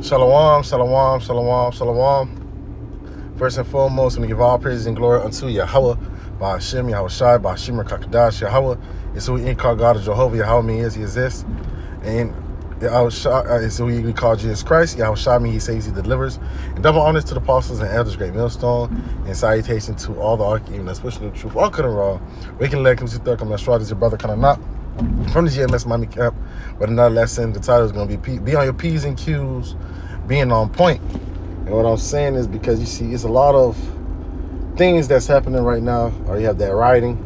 Shalom, shalom, shalom, shalom. First and foremost, I'm going to give all praises and glory unto Yahweh, Ba'ashem, Yahweh Shai, Ba'ashim, Kakadash, Yahweh. It's who we call God of Jehovah. Yahweh means he exists. And Yahweh Shai is who we call Jesus Christ. Yahweh Shai means he saves, he delivers. And double honors to the apostles and elders, great millstone. And salutation to all the archangels that's pushing the truth, all good and wrong. Waking leg comes to third, come to is your brother, kind of not. From the GMS Miami Camp, with another lesson. The title is going to be on your P's and Q's, being on point. And what I'm saying is because you see, it's a lot of things that's happening right now. Or you have that writing,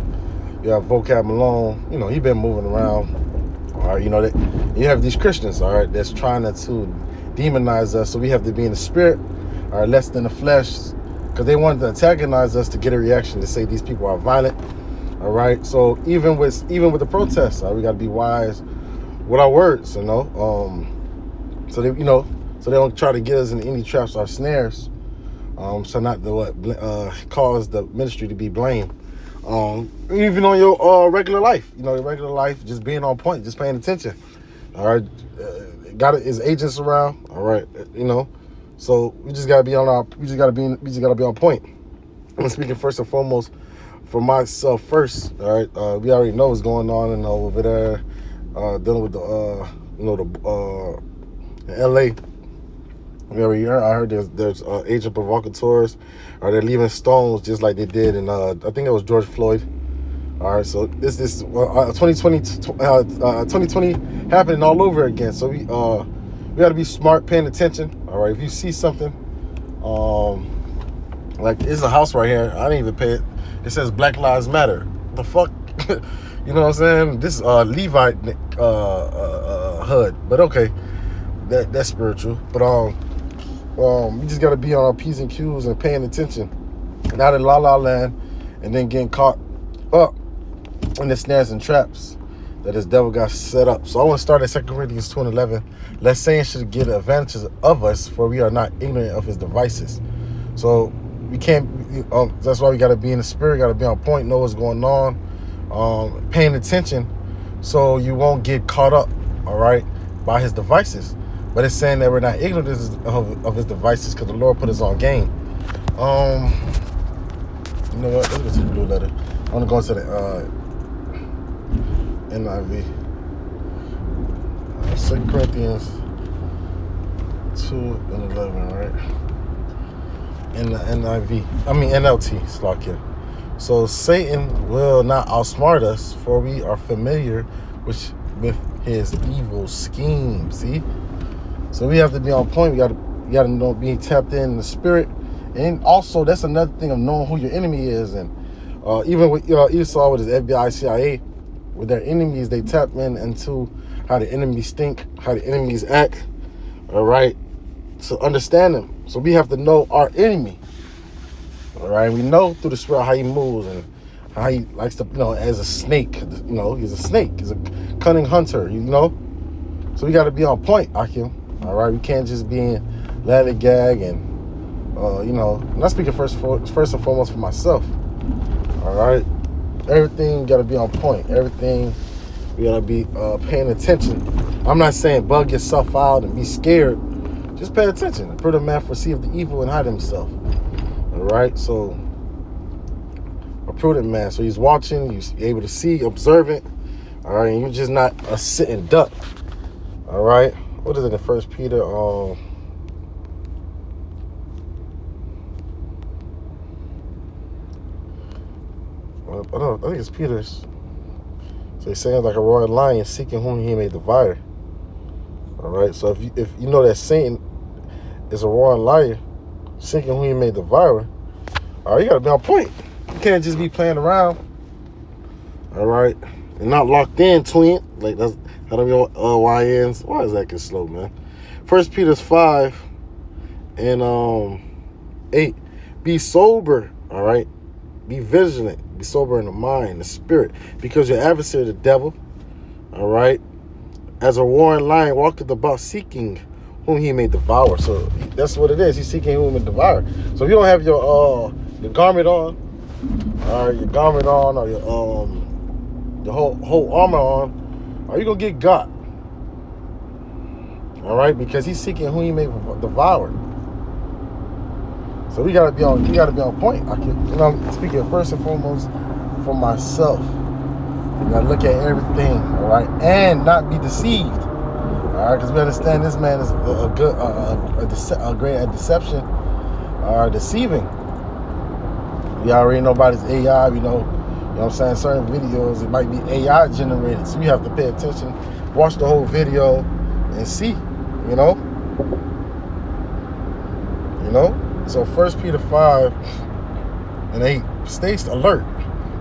you have Vocab Malone, he been moving around. Or that you have these Christians, all right, that's trying to demonize us. So we have to be in the spirit, or less than the flesh, because they wanted to antagonize us to get a reaction to say these people are violent. All right, so even with the protests, we got to be wise with our words, so they don't try to get us in any traps or snares, so not to cause the ministry to be blamed. Even on your regular life, your regular life, just being on point, just paying attention. All right, got his agents around. All right, so we just gotta be on point. I'm speaking first and foremost for myself first. All right, we already know what's going on and over there, dealing with in LA. I heard there's agent provocateurs, or they're leaving stones just like they did in I think it was George Floyd. All right, so this 2020 happening all over again. So we got to be smart, paying attention. All right, if you see something, like it's a house right here, I didn't even pay it. It says Black Lives Matter. The fuck, you know what I'm saying? This Levite hood, but okay, that's spiritual. But we just gotta be on our P's and Q's and paying attention, not in La La Land, and then getting caught up in the snares and traps that this devil got set up. So I want to start at 2 Corinthians 2:11. Let Satan should get advantages of us, for we are not ignorant of his devices. So we can't. That's why we got to be in the spirit, got to be on point, know what's going on, paying attention, so you won't get caught up. All right, by his devices. But it's saying that we're not ignorant of his devices, because the Lord put us on game. You know what? Let's go to the blue letter. I want to go into the NIV. 2 Corinthians 2:11, right? In the NIV. I mean NLT, Slovakia. So Satan will not outsmart us, for we are familiar with his evil schemes. See? So we have to be on point. We gotta know, being tapped in the spirit. And also, that's another thing of knowing who your enemy is. And even with Esau with his FBI, CIA, with their enemies, they tap into how the enemies think, how the enemies act. All right, to understand them. So we have to know our enemy. All right, we know through the spirit how he moves and how he likes to, as a snake. He's a snake. He's a cunning hunter. So we got to be on point, Akim. All right, we can't just be in ladder-gag and I'm not speaking first and foremost for myself. All right, everything got to be on point. Everything we got to be paying attention. I'm not saying bug yourself out and be scared. Just pay attention. A prudent man foreseeth the evil and hide himself. All right, so a prudent man. So he's watching. He's able to see, observant. All right, and you're just not a sitting duck. All right. What is it in 1 Peter? I think it's Peter's. So he's saying like a roaring lion seeking whom he may devour. All right. So if you know that Satan is a roaring lion seeking whom he may devour, all right, you got to be on point. You can't just be playing around. All right, and not locked in, twin. Like that's how them your YNs. Why is that getting slow, man? 1 Peter 5 and 8. Be sober, all right? Be vigilant. Be sober in the mind, the spirit, because your adversary, the devil, all right, as a roaring lion, walketh about seeking whom he may devour. So that's what it is. He's seeking whom he may devour. So if you don't have your garment on, all right, your garment on, or your the whole armor on, are you gonna get got? All right, because he's seeking who he may devour. So we gotta be on. You gotta be on point. I can, I'm speaking first and foremost for myself. You gotta look at everything, all right, and not be deceived, all right, because we understand this man is great at deception, deceiving. We already know about his AI. You know what I'm saying. Certain videos, it might be AI generated, so you have to pay attention, watch the whole video, and see. You know. So 1 Peter 5:8 states alert.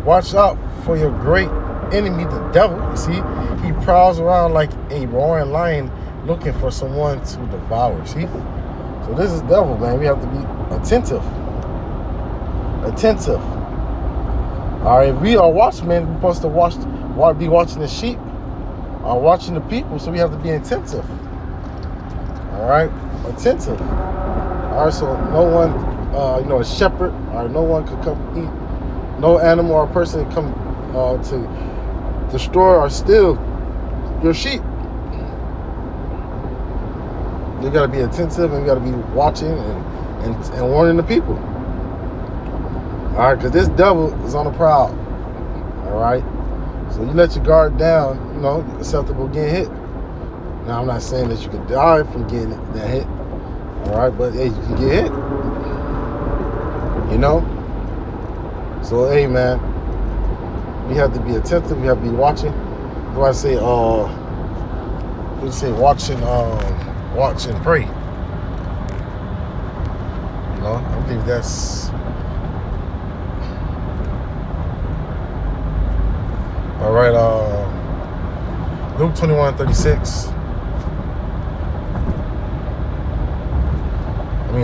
Watch out for your great enemy, the devil. You see, he prowls around like a roaring lion looking for someone to devour. See? So this is devil, man. We have to be attentive. Attentive. All right, we are watchmen. We're supposed to be watching the sheep, watching the people, so we have to be attentive. All right? Attentive. All right, so no one, a shepherd, or no one could come eat, no animal or person come to destroy or steal your sheep. You got to be attentive, and you got to be watching and warning the people. All right, because this devil is on the prowl. All right, so you let your guard down, you're susceptible to getting hit. Now, I'm not saying that you could die from getting that hit. All right, but hey, you can get hit. So hey, man, we have to be attentive. We have to be watching. Do I say watch and pray? I believe that's all right. Luke 21:36.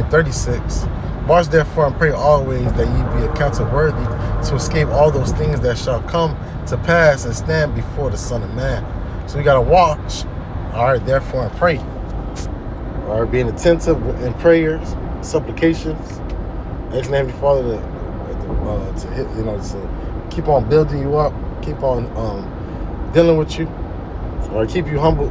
36. Watch therefore and pray always that ye be accounted worthy to escape all those things that shall come to pass and stand before the Son of Man. So we gotta watch. All right, therefore and pray. All right, being attentive in prayers, supplications, asking Heavenly Father to hit, to keep on building you up, keep on dealing with you, or keep you humble.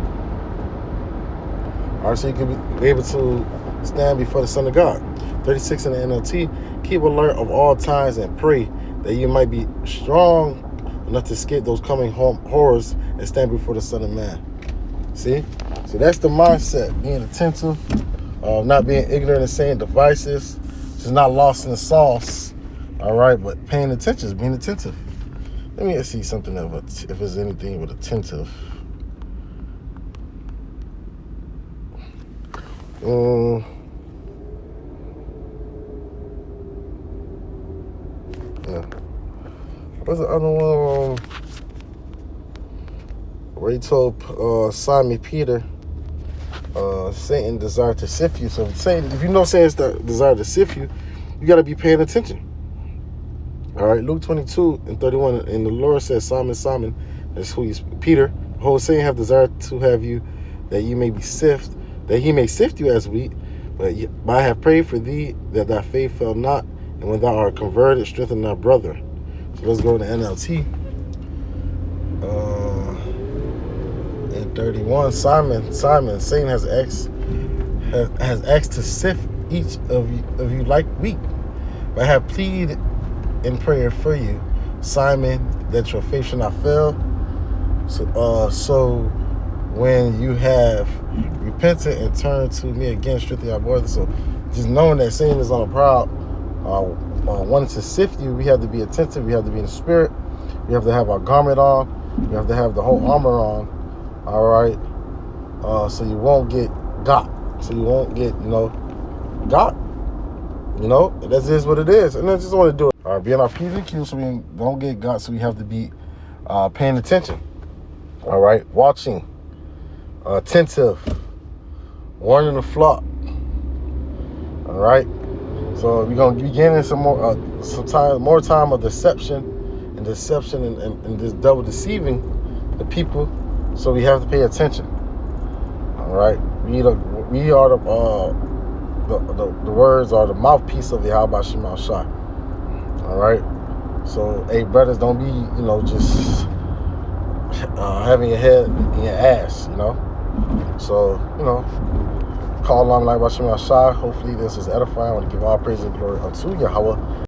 All right, so you can be able to stand before the Son of God. 36 in the NLT. Keep alert of all times and pray that you might be strong enough to escape those coming horrors and stand before the Son of Man. See? So that's the mindset. Being attentive, not being ignorant and saying devices, just not lost in the sauce. All right, but paying attention, being attentive. Let me see something if there's anything with attentive. Yeah. What's the other one? Where he told Simon Peter, Satan desired to sift you. So if you know Satan's desire to sift you, you got to be paying attention. All right, Luke 22:31, and the Lord says, Simon, Simon, that's who he's Peter. Behold, Satan have desired to have you, that he may sift you as wheat. But I have prayed for thee that thy faith fail not, and when thou art converted, strengthen thy brother. So let's go to NLT. In 31, Simon, Satan has asked to sift each of you like wheat. But I have pleaded in prayer for you, Simon, that your faith shall not fail. So when you have repented and turned to me again, strengthen your brother. So just knowing that Satan is on the prowl, wanting to sift you, we have to be attentive. We have to be in the spirit. We have to have our garment on. We have to have the whole armor on. All right. So you won't get got. So you won't get, got. That is what it is. And I just want to do it. All right, be on our P's and Q's so we don't get got. So we have to be paying attention. All right, watching, attentive, warning the flock. All right, so we're gonna be getting some more time of deception and this devil deceiving the people. So we have to pay attention. All right, we are the words are the mouthpiece of Yahweh Shema Shai. All right, so hey brothers, don't be just having your head in your ass. So, you know, call on like Bashim Yahshai. Hopefully this is edifying. I want to give all praise and glory unto Yahweh.